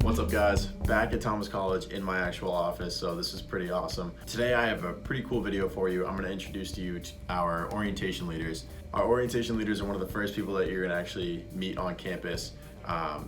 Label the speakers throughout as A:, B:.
A: What's up, guys? Back at Thomas College in my actual office, so this is pretty awesome. Today I have a pretty cool video for you. I'm going to introduce to you our orientation leaders. Our orientation leaders are one of the first people that you're going to actually meet on campus.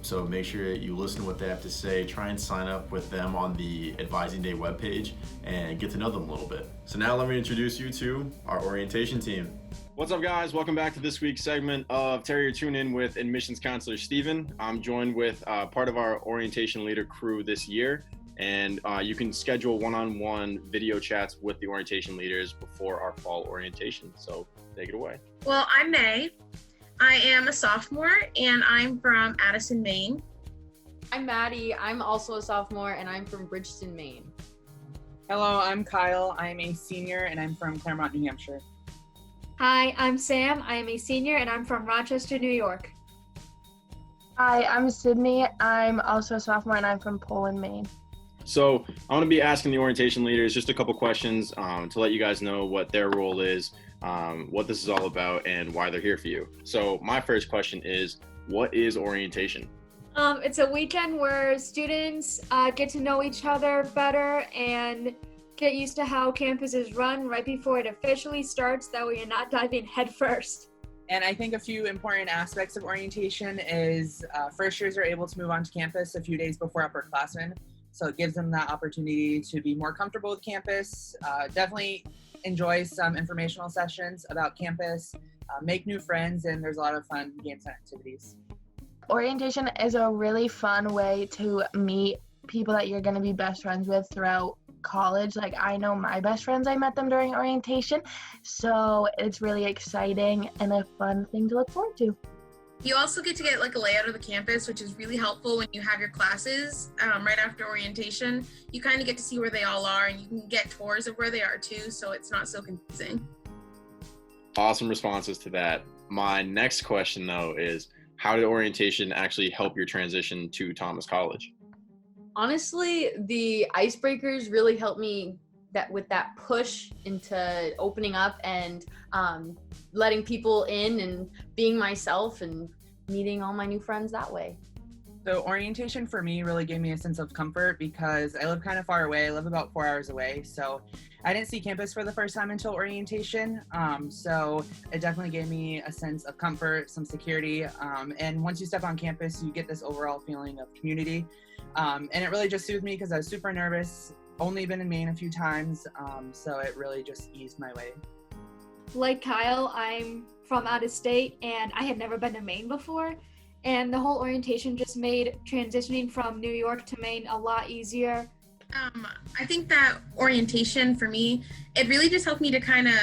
A: So make sure you listen to what they have to say, try and sign up with them on the Advising Day webpage and get to know them a little bit. So now let me introduce you to our orientation team. What's up, guys? Welcome back to this week's segment of Terrier Tune In with admissions counselor Steven. I'm joined with part of our orientation leader crew this year, and you can schedule one-on-one video chats with the orientation leaders before our fall orientation. So take it away.
B: Well, I'm May. I am a sophomore, and I'm from Addison, Maine.
C: I'm Maddie. I'm also a sophomore, and I'm from Bridgeton, Maine.
D: Hello, I'm Kyle. I'm a senior, and I'm from Claremont, New Hampshire.
E: Hi, I'm Sam. I am a senior and I'm from Rochester, New York.
F: Hi, I'm Sydney. I'm also a sophomore and I'm from Poland, Maine.
A: So I want to be asking the orientation leaders just a couple questions to let you guys know what their role is, what this is all about, and why they're here for you. So my first question is, what is orientation?
E: It's a weekend where students get to know each other better and get used to how campus is run right before it officially starts. That way you're not diving head first.
D: And I think a few important aspects of orientation is first years are able to move onto campus a few days before upperclassmen. So it gives them that opportunity to be more comfortable with campus, definitely enjoy some informational sessions about campus, make new friends, and there's a lot of fun games and activities.
F: Orientation is a really fun way to meet people that you're going to be best friends with throughout college. Like, I know my best friends, I met them during orientation, so it's really exciting and a fun thing to look forward to.
B: You also get to get like a layout of the campus, which is really helpful when you have your classes right after orientation. You kind of get to see where they all are, and you can get tours of where they are too, so it's not so confusing.
A: Awesome responses to that. My next question, though, is how did orientation actually help your transition to Thomas College?
C: Honestly, the icebreakers really helped me with that push into opening up and letting people in and being myself and meeting all my new friends that way.
D: So orientation for me really gave me a sense of comfort because I live kind of far away. I live about 4 hours away. So I didn't see campus for the first time until orientation. So it definitely gave me a sense of comfort, some security. And once you step on campus, you get this overall feeling of community. And it really just soothed me because I was super nervous, only been in Maine a few times, so it really just eased my way.
E: Like Kyle, I'm from out of state and I had never been to Maine before, and the whole orientation just made transitioning from New York to Maine a lot easier.
B: I think that orientation for me, it really just helped me to kind of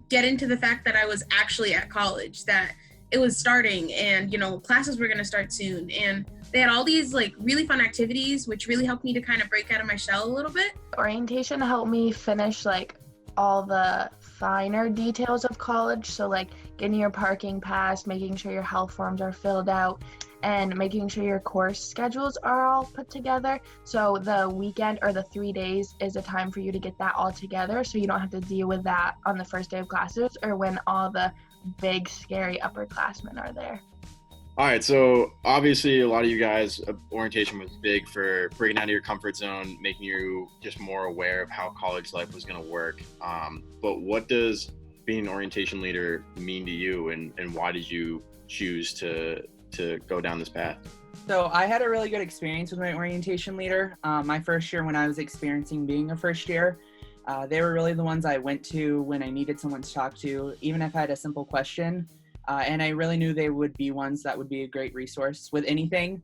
B: get into the fact that I was actually at college, that it was starting and, classes were going to start soon. And they had all these like really fun activities, which really helped me to kind of break out of my shell a little bit.
F: Orientation helped me finish like all the finer details of college. So like getting your parking pass, making sure your health forms are filled out, and making sure your course schedules are all put together. So the weekend or the 3 days is a time for you to get that all together, so you don't have to deal with that on the first day of classes or when all the big scary upperclassmen are there.
A: All right, so obviously a lot of you guys, orientation was big for breaking out of your comfort zone, making you just more aware of how college life was going to work. But what does being an orientation leader mean to you, and why did you choose to go down this path?
D: So I had a really good experience with my orientation leader. My first year when I was experiencing being a first year, they were really the ones I went to when I needed someone to talk to, even if I had a simple question. And I really knew they would be ones that would be a great resource with anything.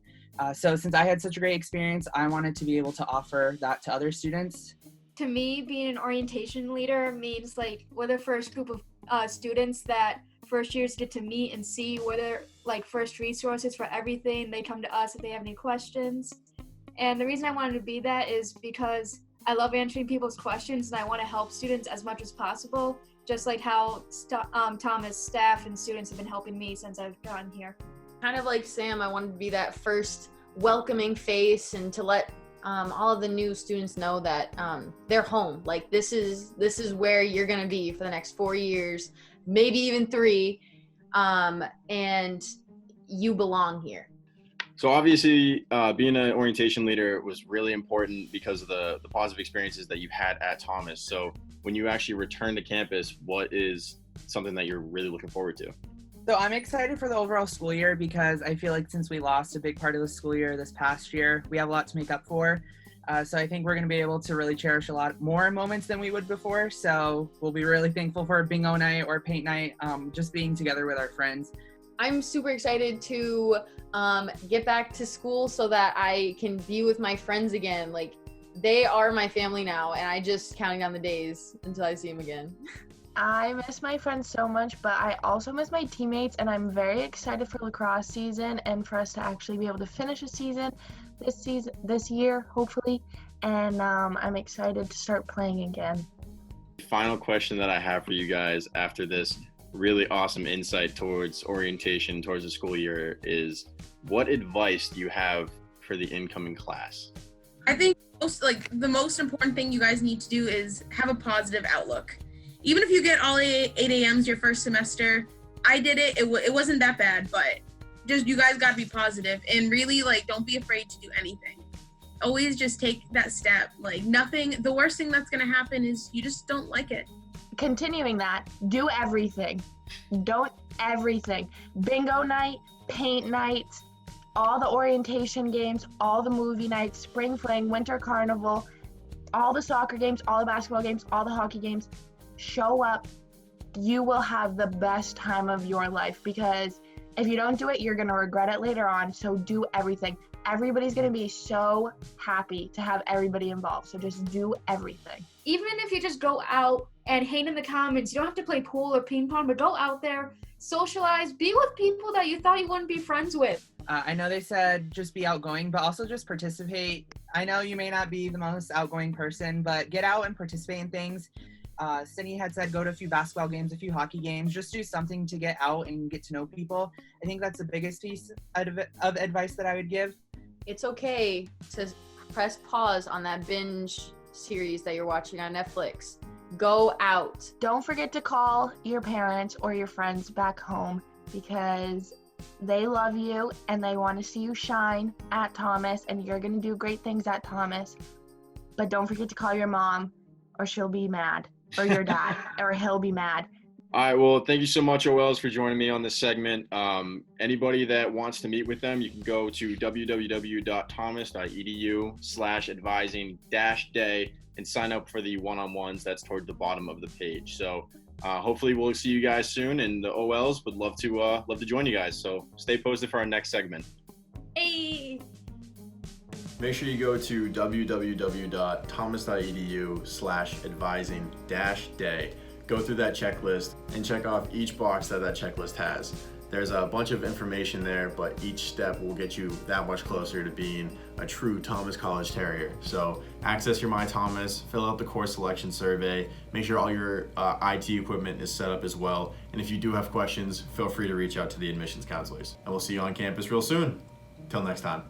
D: So since I had such a great experience, I wanted to be able to offer that to other students.
E: To me, being an orientation leader means like we're the first group of students that first years get to meet and see where they're like first resources for everything. They come to us if they have any questions. And the reason I wanted to be that is because I love answering people's questions and I want to help students as much as possible, just like how Thomas staff and students have been helping me since I've gotten here.
C: Kind of like Sam, I wanted to be that first welcoming face and to let all of the new students know that they're home. Like this is where you're gonna be for the next 4 years, maybe even 3, and you belong here.
A: So obviously, being an orientation leader was really important because of the positive experiences that you've had at Thomas. So when you actually return to campus, what is something that you're really looking forward to?
D: So I'm excited for the overall school year because I feel like since we lost a big part of the school year this past year, we have a lot to make up for. So I think we're going to be able to really cherish a lot more moments than we would before. So we'll be really thankful for bingo night or paint night, just being together with our friends.
C: I'm super excited to get back to school so that I can be with my friends again. Like, they are my family now, and I just counting down the days until I see them again.
F: I miss my friends so much, but I also miss my teammates, and I'm very excited for lacrosse season and for us to actually be able to finish a season this year, hopefully. And I'm excited to start playing again.
A: Final question that I have for you guys after this really awesome insight towards orientation, towards the school year, is what advice do you have for the incoming class?
B: I think the most important thing you guys need to do is have a positive outlook. Even if you get all 8 a.m.s your first semester, I did it. It wasn't that bad, but just you guys got to be positive and really don't be afraid to do anything. Always just take that step. The worst thing that's going to happen is you just don't like it.
F: Continuing that, do everything. Don't everything. Bingo night, paint nights, all the orientation games, all the movie nights, spring fling, winter carnival, all the soccer games, all the basketball games, all the hockey games. Show up. You will have the best time of your life, because if you don't do it, you're going to regret it later on. So do everything. Everybody's going to be so happy to have everybody involved. So just do everything.
E: Even if you just go out and hang in the comments, you don't have to play pool or ping pong, but go out there, socialize, be with people that you thought you wouldn't be friends with.
D: I know they said just be outgoing, but also just participate. I know you may not be the most outgoing person, but get out and participate in things. Cindy had said go to a few basketball games, a few hockey games, just do something to get out and get to know people. I think that's the biggest piece of advice that I would give.
C: It's okay to press pause on that binge series that you're watching on Netflix. Go out.
F: Don't forget to call your parents or your friends back home, because they love you and they want to see you shine at Thomas, and you're going to do great things at Thomas. But don't forget to call your mom, or she'll be mad, or your dad, or he'll be mad.
A: All right, well, thank you so much, OLs, for joining me on this segment. Anybody that wants to meet with them, you can go to www.thomas.edu/advising-day and sign up for the one-on-ones. That's toward the bottom of the page. So hopefully we'll see you guys soon, and the OLs would love to join you guys. So stay posted for our next segment.
E: Hey!
A: Make sure you go to www.thomas.edu/advising-day. Go through that checklist and check off each box that checklist has. There's a bunch of information there, but each step will get you that much closer to being a true Thomas College Terrier. So access your My Thomas, fill out the course selection survey, make sure all your IT equipment is set up as well. And if you do have questions, feel free to reach out to the admissions counselors. And we'll see you on campus real soon. Till next time.